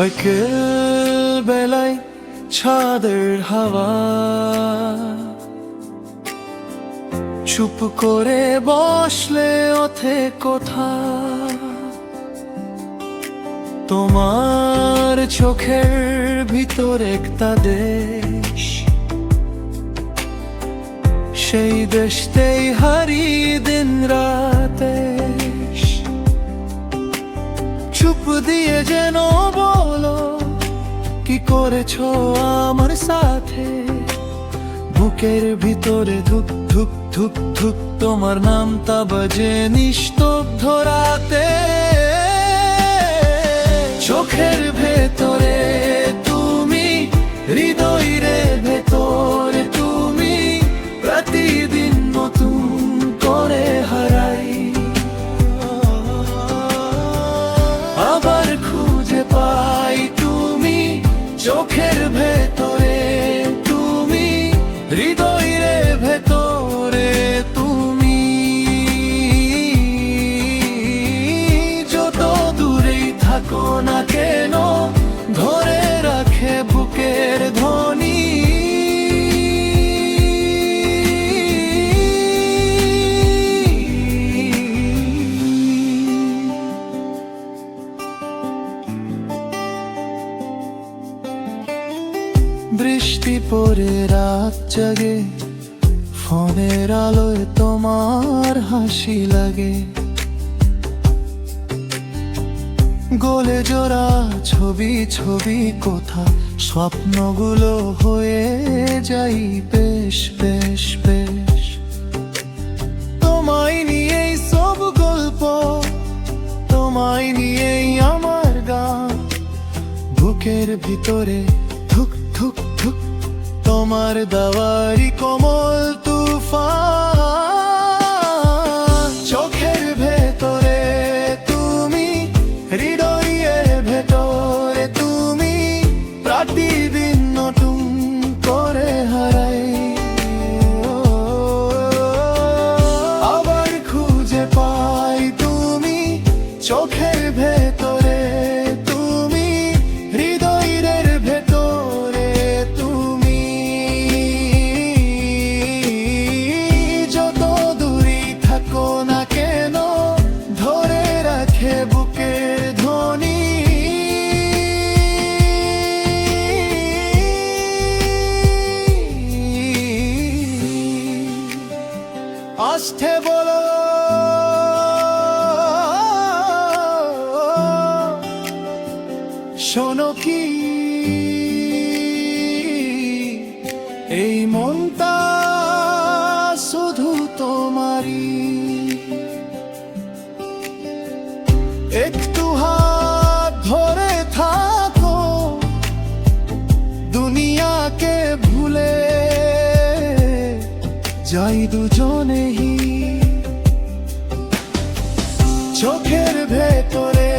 বিকেল বেলায় ছাদের হাওয়া চুপ করে বসলে ওঠে কোথা তোমার চোখের ভিতর একটা দেশ, সেই দেশতেই হারিয়ে দিন রাতে। চুপ দিয়ে যেন বলো কি করেছো আমার সাথে, বুকের ভিতরে ধুক ধুক ধুক ধুক তোমার নামটা বাজে নিস্তব্ধ রাতে। চোখের ভেতরে তুমি, হৃদয়ের ভেতরে তুমি, প্রতিদিন নতুন করে হারাই, আবার খুঁজে পাই তুমি। চোখের ভেতরে তুমি, হৃদয়ের ভেতরে তুমি, যত দূরেই থাকো না কেন ধরে রাখে বুকের ধ্বনি। বৃষ্টি পড়ে রাত জাগে, ফোনের আলোয় তোমার হাসি লাগে, গোলে জোড়া ছবি ছবি কোথা স্বপ্নগুলো হয়ে যাই বেশ বেশ বেশ। তোমায় নিয়েই সব গল্প, তোমায় নিয়েই আমার গান, বুকের ভিতরে ধুক ধুক ধুক তোমার দাওয়ারি কোমল তুফান। চোখের ভেতরে তুমি, হৃদয়ের ভেতরে তুমি, প্রতিদিন নতুন করে হারাই, আবার খুঁজে পাই তুমি। চোখের ভেতরে তুমি, হৃদয়ের ভেতরে তুমি, যত দূরেই থাকো না কেন ধরে রাখে বুকের ধ্বনি। আস্তে বলো শোনো কি, এই মনটা শুধু তোমারই, একটু হাত ধরে থাকো, দুনিয়াকে ভুলে যাই দুজনেই। চোখের ভেতরে